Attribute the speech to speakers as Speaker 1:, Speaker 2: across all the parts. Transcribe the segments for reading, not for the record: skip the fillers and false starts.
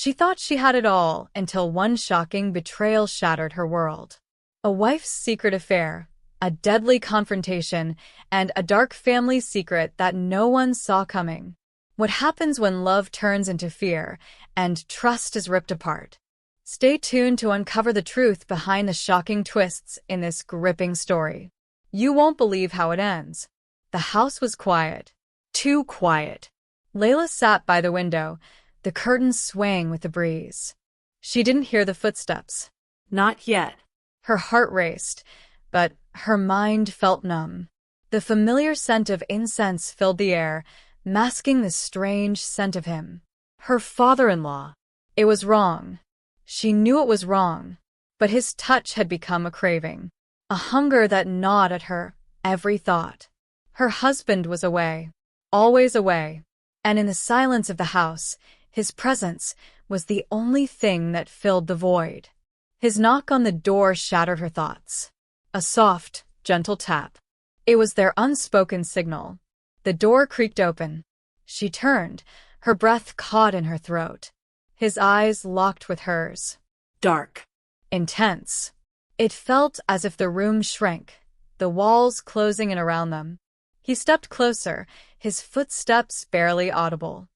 Speaker 1: She thought she had it all until one shocking betrayal shattered her world. A wife's secret affair, a deadly confrontation, and a dark family secret that no one saw coming. What happens when love turns into fear and trust is ripped apart? Stay tuned to uncover the truth behind the shocking twists in this gripping story. You won't believe how it ends. The house was quiet. Too quiet. Layla sat by the window, the curtains swaying with the breeze. She didn't hear the footsteps. Not yet. Her heart raced, but her mind felt numb. The familiar scent of incense filled the air, masking the strange scent of him. Her father-in-law. It was wrong. She knew it was wrong, but his touch had become a craving, a hunger that gnawed at her every thought. Her husband was away, always away, and in the silence of the house, his presence was the only thing that filled the void. His knock on the door shattered her thoughts. A soft, gentle tap. It was their unspoken signal. The door creaked open. She turned, her breath caught in her throat. His eyes locked with hers. Dark. Intense. It felt as if the room shrank, the walls closing in around them. He stepped closer, his footsteps barely audible.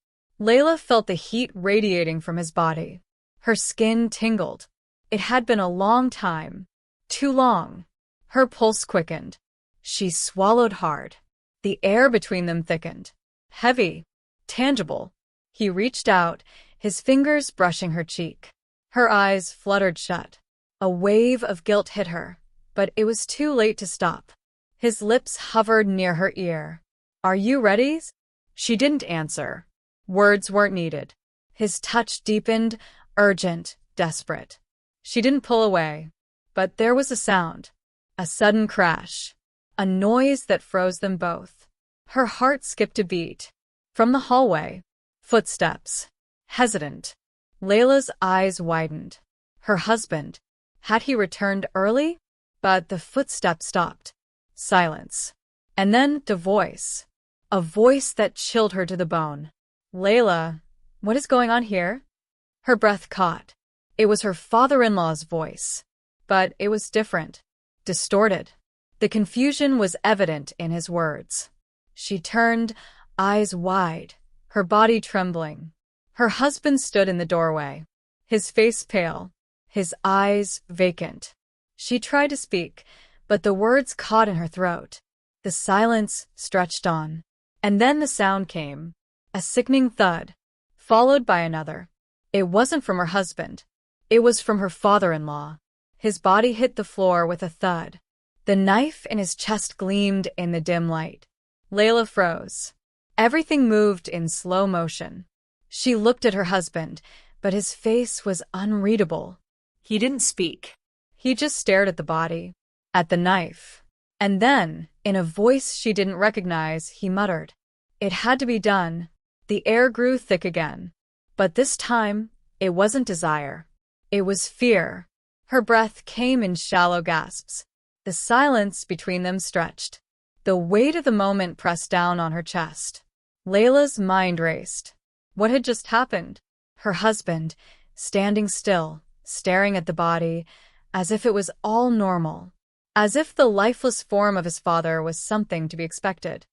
Speaker 1: Layla felt the heat radiating from his body. Her skin tingled. It had been a long time. Too long. Her pulse quickened. She swallowed hard. The air between them thickened. Heavy. Tangible. He reached out, his fingers brushing her cheek. Her eyes fluttered shut. A wave of guilt hit her, but it was too late to stop. His lips hovered near her ear. Are you ready? She didn't answer. Words weren't needed. His touch deepened, urgent, desperate. She didn't pull away, but there was a sound. A sudden crash. A noise that froze them both. Her heart skipped a beat. From the hallway, footsteps. Hesitant. Layla's eyes widened. Her husband. Had he returned early? But the footsteps stopped. Silence. And then the voice. A voice that chilled her to the bone. Layla, what is going on here? Her breath caught. It was her father-in-law's voice. But it was different. Distorted. The confusion was evident in his words. She turned, eyes wide, her body trembling. Her husband stood in the doorway, his face pale, his eyes vacant. She tried to speak, but the words caught in her throat. The silence stretched on. And then the sound came, a sickening thud, followed by another. It wasn't from her husband. It was from her father-in-law. His body hit the floor with a thud. The knife in his chest gleamed in the dim light. Layla froze. Everything moved in slow motion. She looked at her husband, but his face was unreadable. He didn't speak. He just stared at the body, at the knife. And then, in a voice she didn't recognize, he muttered, "It had to be done." The air grew thick again. But this time, it wasn't desire. It was fear. Her breath came in shallow gasps. The silence between them stretched. The weight of the moment pressed down on her chest. Layla's mind raced. What had just happened? Her husband, standing still, staring at the body, as if it was all normal. As if the lifeless form of his father was something to be expected.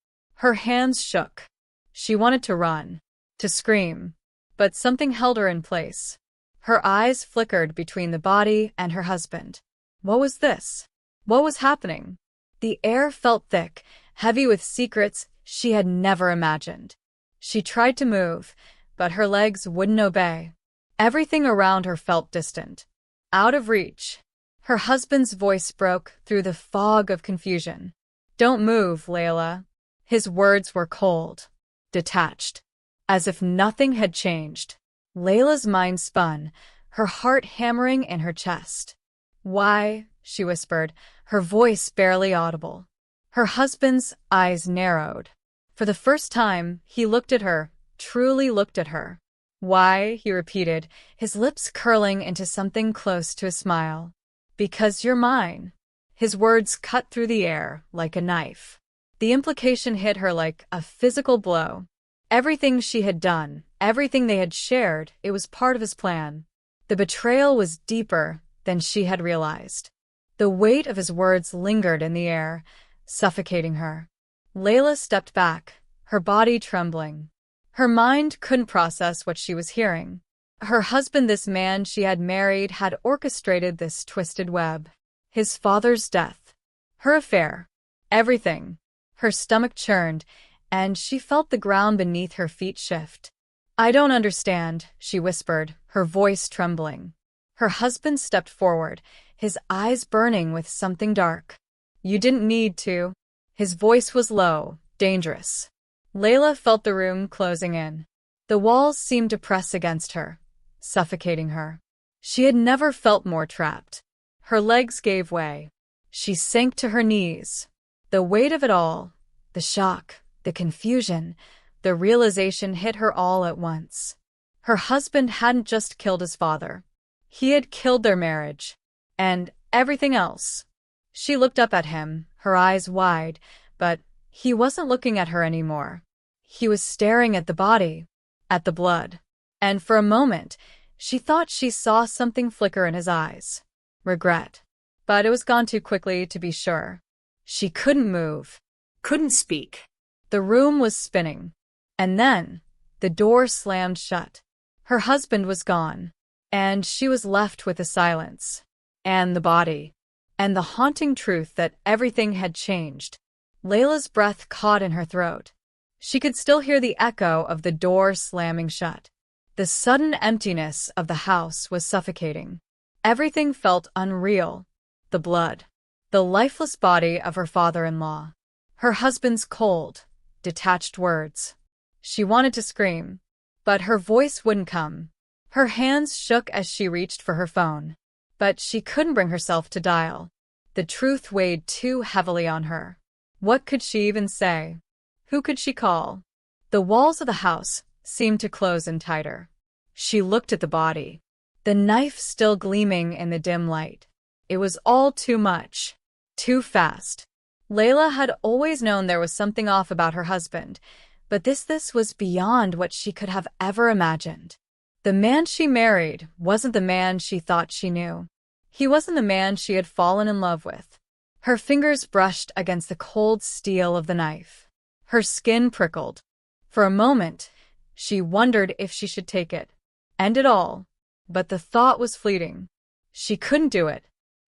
Speaker 1: Her hands shook. She wanted to run, to scream, but something held her in place. Her eyes flickered between the body and her husband. What was this? What was happening? The air felt thick, heavy with secrets she had never imagined. She tried to move, but her legs wouldn't obey. Everything around her felt distant, out of reach. Her husband's voice broke through the fog of confusion. "Don't move, Layla." His words were cold, detached, as if nothing had changed. Layla's mind spun, her heart hammering in her chest. "Why?" she whispered, her voice barely audible. Her husband's eyes narrowed. For the first time, he looked at her, truly looked at her. "Why?" he repeated, his lips curling into something close to a smile. "Because you're mine." His words cut through the air like a knife. The implication hit her like a physical blow. Everything she had done, everything they had shared, it was part of his plan. The betrayal was deeper than she had realized. The weight of his words lingered in the air, suffocating her. Layla stepped back, her body trembling. Her mind couldn't process what she was hearing. Her husband, this man she had married, had orchestrated this twisted web. His father's death. Her affair. Everything. Her stomach churned, and she felt the ground beneath her feet shift. "I don't understand," she whispered, her voice trembling. Her husband stepped forward, his eyes burning with something dark. "You didn't need to." His voice was low, dangerous. Layla felt the room closing in. The walls seemed to press against her, suffocating her. She had never felt more trapped. Her legs gave way. She sank to her knees. The weight of it all, the shock, the confusion, the realization hit her all at once. Her husband hadn't just killed his father. He had killed their marriage. And everything else. She looked up at him, her eyes wide, but he wasn't looking at her anymore. He was staring at the body, at the blood. And for a moment, she thought she saw something flicker in his eyes. Regret. But it was gone too quickly to be sure. She couldn't move. Couldn't speak. The room was spinning. And then, the door slammed shut. Her husband was gone. And she was left with the silence. And the body. And the haunting truth that everything had changed. Layla's breath caught in her throat. She could still hear the echo of the door slamming shut. The sudden emptiness of the house was suffocating. Everything felt unreal. The blood. The lifeless body of her father-in-law. Her husband's cold, detached words. She wanted to scream, but her voice wouldn't come. Her hands shook as she reached for her phone. But she couldn't bring herself to dial. The truth weighed too heavily on her. What could she even say? Who could she call? The walls of the house seemed to close in tighter. She looked at the body. The knife still gleaming in the dim light. It was all too much. Too fast. Layla had always known there was something off about her husband, but this was beyond what she could have ever imagined. The man she married wasn't the man she thought she knew. He wasn't the man she had fallen in love with. Her fingers brushed against the cold steel of the knife. Her skin prickled. For a moment, she wondered if she should take it. End it all. But the thought was fleeting. She couldn't do it.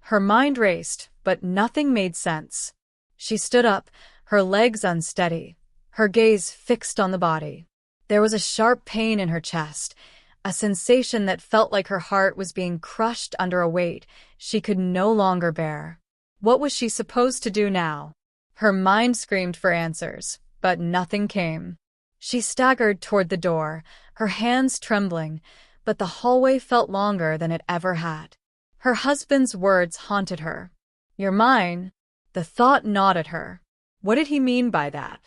Speaker 1: Her mind raced, but nothing made sense. She stood up, her legs unsteady, her gaze fixed on the body. There was a sharp pain in her chest, a sensation that felt like her heart was being crushed under a weight she could no longer bear. What was she supposed to do now? Her mind screamed for answers, but nothing came. She staggered toward the door, her hands trembling, but the hallway felt longer than it ever had. Her husband's words haunted her. "You're mine." The thought gnawed at her. What did he mean by that?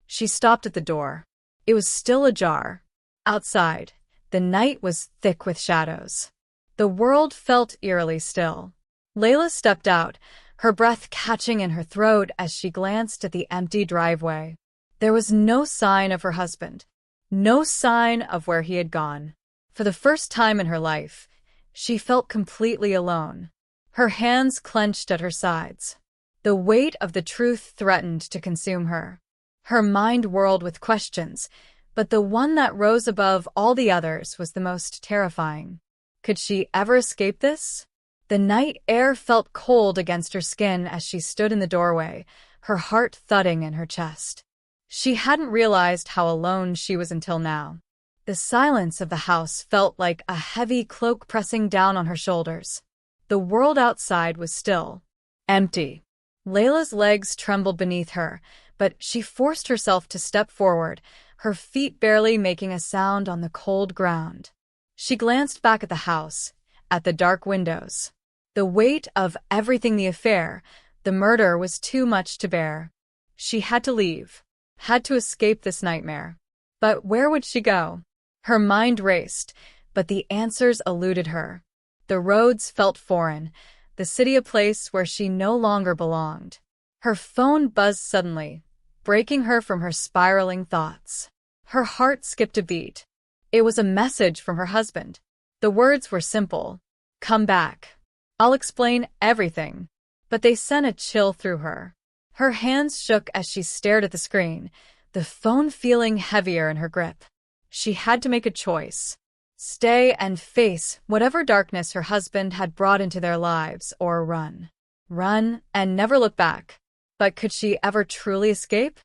Speaker 1: She stopped at the door. It was still ajar. Outside, the night was thick with shadows. The world felt eerily still. Layla stepped out, her breath catching in her throat as she glanced at the empty driveway. There was no sign of her husband. No sign of where he had gone. For the first time in her life, she felt completely alone. Her hands clenched at her sides. The weight of the truth threatened to consume her. Her mind whirled with questions, but the one that rose above all the others was the most terrifying. Could she ever escape this? The night air felt cold against her skin as she stood in the doorway, her heart thudding in her chest. She hadn't realized how alone she was until now. The silence of the house felt like a heavy cloak pressing down on her shoulders. The world outside was still, empty. Layla's legs trembled beneath her, but she forced herself to step forward, her feet barely making a sound on the cold ground. She glanced back at the house, at the dark windows. The weight of everything, the affair, the murder, was too much to bear. She had to leave, had to escape this nightmare. But where would she go? Her mind raced, but the answers eluded her. The roads felt foreign, the city a place where she no longer belonged. Her phone buzzed suddenly, breaking her from her spiraling thoughts. Her heart skipped a beat. It was a message from her husband. The words were simple. "Come back. I'll explain everything." But they sent a chill through her. Her hands shook as she stared at the screen, the phone feeling heavier in her grip. She had to make a choice. Stay and face whatever darkness her husband had brought into their lives, or run. Run and never look back. But could she ever truly escape?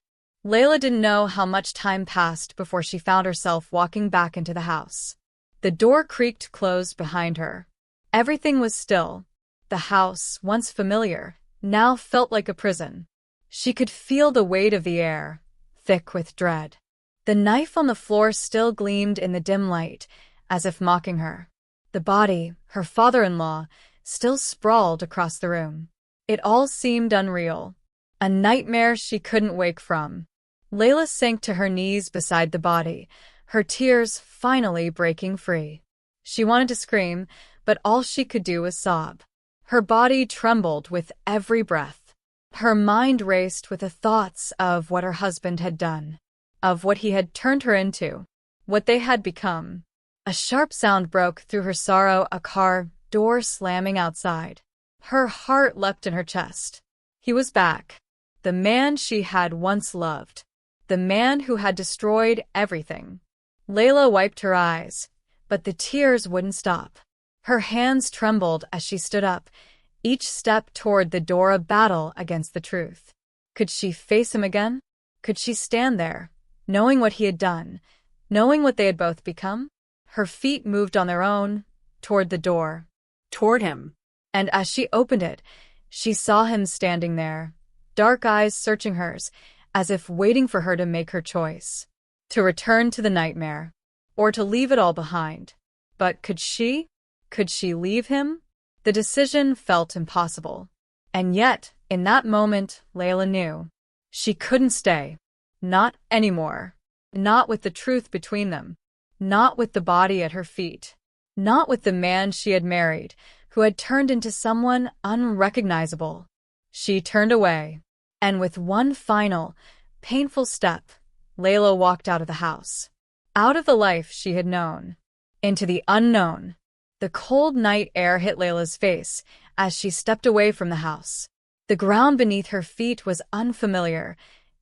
Speaker 1: Layla didn't know how much time passed before she found herself walking back into the house. The door creaked closed behind her. Everything was still. The house, once familiar, now felt like a prison. She could feel the weight of the air, thick with dread. The knife on the floor still gleamed in the dim light, as if mocking her. The body, her father-in-law, still sprawled across the room. It all seemed unreal. A nightmare she couldn't wake from. Layla sank to her knees beside the body, her tears finally breaking free. She wanted to scream, but all she could do was sob. Her body trembled with every breath. Her mind raced with the thoughts of what her husband had done, of what he had turned her into, what they had become. A sharp sound broke through her sorrow, a car door slamming outside. Her heart leapt in her chest. He was back. The man she had once loved. The man who had destroyed everything. Layla wiped her eyes, but the tears wouldn't stop. Her hands trembled as she stood up, each step toward the door a battle against the truth. Could she face him again? Could she stand there, knowing what he had done, knowing what they had both become? Her feet moved on their own, toward the door.
Speaker 2: Toward him.
Speaker 1: And as she opened it, she saw him standing there, dark eyes searching hers, as if waiting for her to make her choice. To return to the nightmare, or to leave it all behind. But could she? Could she leave him? The decision felt impossible. And yet, in that moment, Layla knew. She couldn't stay. Not anymore. Not with the truth between them. Not with the body at her feet. Not with the man she had married, who had turned into someone unrecognizable. She turned away. And with one final, painful step, Layla walked out of the house. Out of the life she had known. Into the unknown. The cold night air hit Layla's face as she stepped away from the house. The ground beneath her feet was unfamiliar,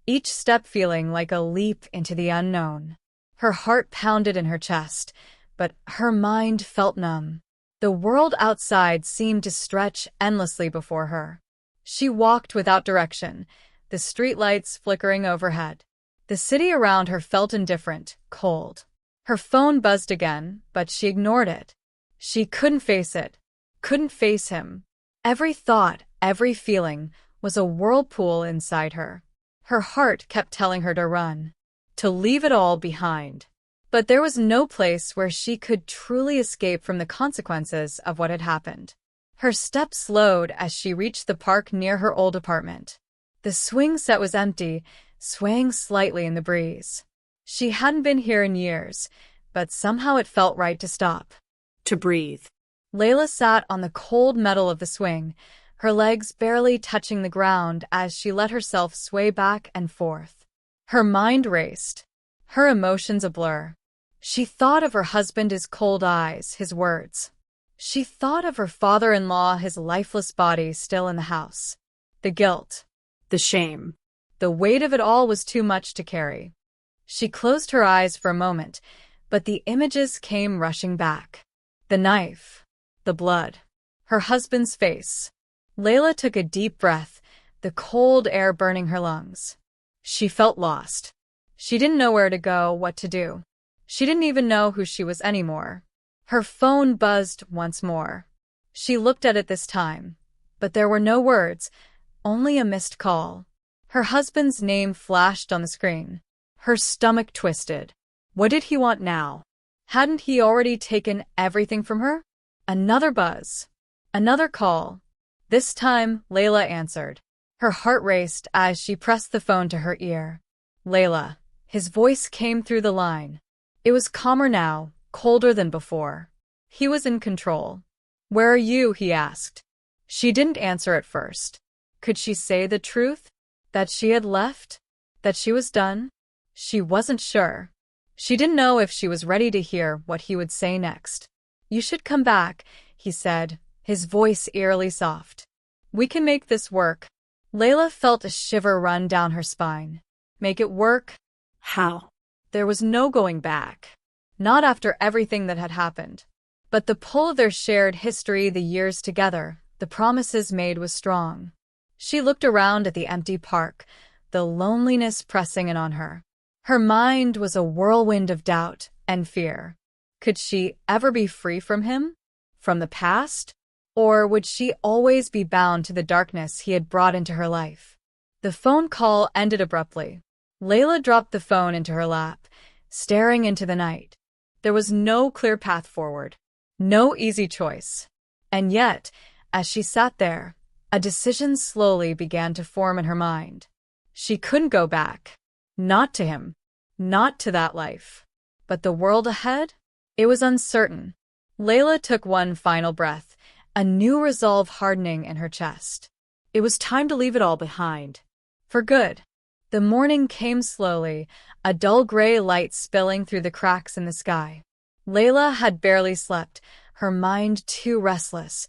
Speaker 1: each step feeling like a leap into the unknown. Her heart pounded in her chest, but her mind felt numb. The world outside seemed to stretch endlessly before her. She walked without direction, the streetlights flickering overhead. The city around her felt indifferent, cold. Her phone buzzed again, but she ignored it. She couldn't face it, couldn't face him. Every thought, every feeling was a whirlpool inside her. Her heart kept telling her to run, to leave it all behind. But there was no place where she could truly escape from the consequences of what had happened. Her steps slowed as she reached the park near her old apartment. The swing set was empty, swaying slightly in the breeze. She hadn't been here in years, but somehow it felt right to stop.
Speaker 2: To breathe.
Speaker 1: Layla sat on the cold metal of the swing, her legs barely touching the ground as she let herself sway back and forth. Her mind raced, her emotions a blur. She thought of her husband, his cold eyes, his words. She thought of her father-in-law, his lifeless body still in the house. The guilt.
Speaker 2: The shame.
Speaker 1: The weight of it all was too much to carry. She closed her eyes for a moment, but the images came rushing back. The knife. The blood. Her husband's face. Layla took a deep breath, the cold air burning her lungs. She felt lost. She didn't know where to go, what to do. She didn't even know who she was anymore. Her phone buzzed once more. She looked at it this time, but there were no words, only a missed call. Her husband's name flashed on the screen. Her stomach twisted. What did he want now? Hadn't he already taken everything from her? Another buzz. Another call. This time, Layla answered. Her heart raced as she pressed the phone to her ear. Layla. His voice came through the line. It was calmer now, colder than before. He was in control. Where are you? He asked. She didn't answer at first. Could she say the truth? That she had left? That she was done? She wasn't sure. She didn't know if she was ready to hear what he would say next. "You should come back," he said, his voice eerily soft. "We can make this work." Layla felt a shiver run down her spine. Make it work?
Speaker 2: How?
Speaker 1: There was no going back. Not after everything that had happened. But the pull of their shared history, the years together, the promises made was strong. She looked around at the empty park, the loneliness pressing in on her. Her mind was a whirlwind of doubt and fear. Could she ever be free from him? From the past? Or would she always be bound to the darkness he had brought into her life? The phone call ended abruptly. Layla dropped the phone into her lap, staring into the night. There was no clear path forward. No easy choice. And yet, as she sat there, a decision slowly began to form in her mind. She couldn't go back. Not to him. Not to that life. But the world ahead? It was uncertain. Layla took one final breath, a new resolve hardening in her chest. It was time to leave it all behind. For good. The morning came slowly, a dull gray light spilling through the cracks in the sky. Layla had barely slept, her mind too restless,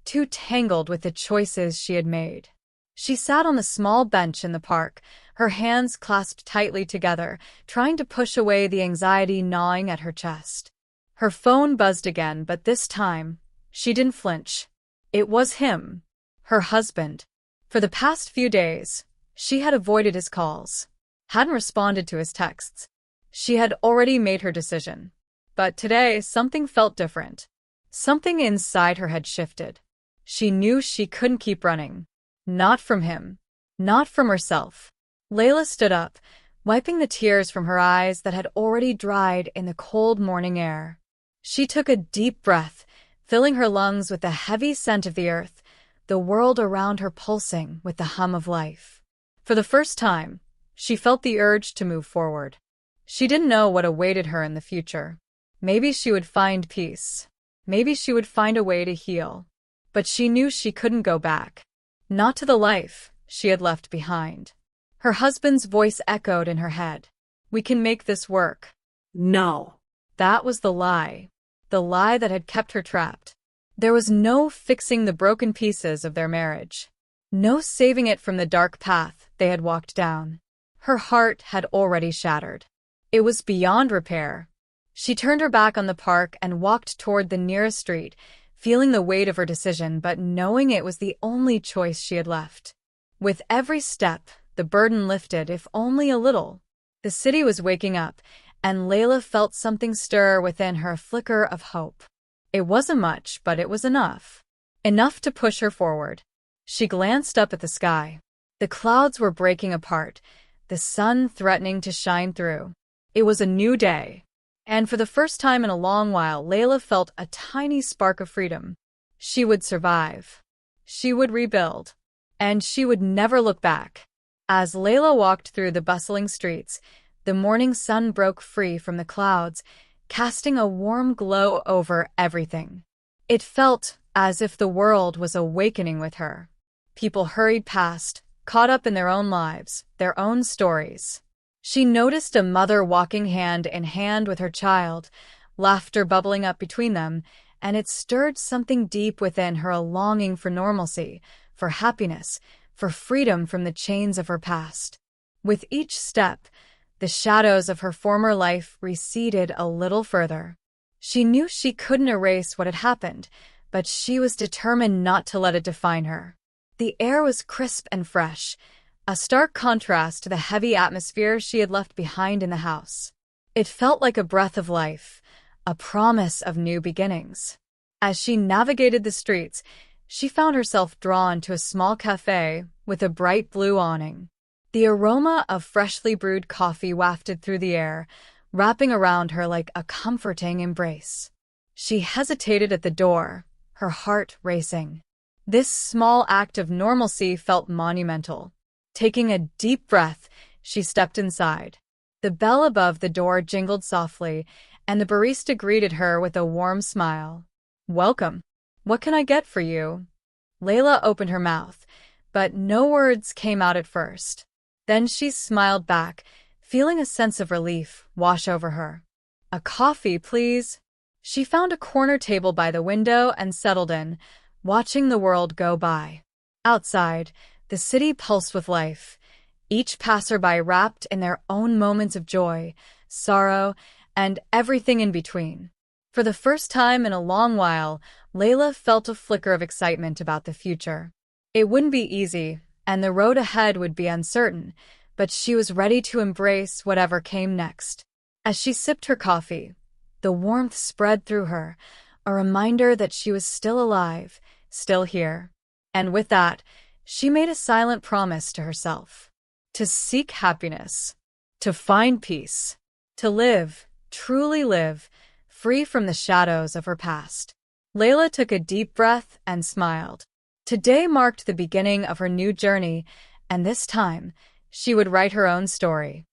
Speaker 1: too tangled with the choices she had made. She sat on the small bench in the park, her hands clasped tightly together, trying to push away the anxiety gnawing at her chest. Her phone buzzed again, but this time, she didn't flinch. It was him, her husband. For the past few days, she had avoided his calls, hadn't responded to his texts. She had already made her decision. But today, something felt different. Something inside her had shifted. She knew she couldn't keep running. Not from him. Not from herself. Layla stood up, wiping the tears from her eyes that had already dried in the cold morning air. She took a deep breath, filling her lungs with the heavy scent of the earth, the world around her pulsing with the hum of life. For the first time, she felt the urge to move forward. She didn't know what awaited her in the future. Maybe she would find peace. Maybe she would find a way to heal. But she knew she couldn't go back. Not to the life she had left behind. Her husband's voice echoed in her head. "We can make this work."
Speaker 2: No.
Speaker 1: That was the lie that had kept her trapped. There was no fixing the broken pieces of their marriage. No saving it from the dark path they had walked down. Her heart had already shattered. It was beyond repair. She turned her back on the park and walked toward the nearest street, feeling the weight of her decision but knowing it was the only choice she had left. With every step, the burden lifted, if only a little. The city was waking up, and Layla felt something stir within her, a flicker of hope. It wasn't much, but it was enough. Enough to push her forward. She glanced up at the sky. The clouds were breaking apart, the sun threatening to shine through. It was a new day. And for the first time in a long while, Layla felt a tiny spark of freedom. She would survive. She would rebuild. And she would never look back. As Layla walked through the bustling streets, the morning sun broke free from the clouds, casting a warm glow over everything. It felt as if the world was awakening with her. People hurried past, caught up in their own lives, their own stories. She noticed a mother walking hand in hand with her child, laughter bubbling up between them, and it stirred something deep within her, a longing for normalcy, for happiness, for freedom from the chains of her past. With each step, the shadows of her former life receded a little further. She knew she couldn't erase what had happened, but she was determined not to let it define her. The air was crisp and fresh, a stark contrast to the heavy atmosphere she had left behind in the house. It felt like a breath of life, a promise of new beginnings. As she navigated the streets, she found herself drawn to a small cafe with a bright blue awning. The aroma of freshly brewed coffee wafted through the air, wrapping around her like a comforting embrace. She hesitated at the door, her heart racing. This small act of normalcy felt monumental. Taking a deep breath, she stepped inside. The bell above the door jingled softly, and the barista greeted her with a warm smile. "Welcome. What can I get for you?" Layla opened her mouth, but no words came out at first. Then she smiled back, feeling a sense of relief wash over her. "A coffee, please." She found a corner table by the window and settled in, watching the world go by. Outside, the city pulsed with life, each passerby wrapped in their own moments of joy, sorrow, and everything in between. For the first time in a long while, Layla felt a flicker of excitement about the future. It wouldn't be easy, and the road ahead would be uncertain, but she was ready to embrace whatever came next. As she sipped her coffee, the warmth spread through her, a reminder that she was still alive, still here. And with that, she made a silent promise to herself. To seek happiness. To find peace. To live, truly live, free from the shadows of her past. Layla took a deep breath and smiled. Today marked the beginning of her new journey, and this time, she would write her own story.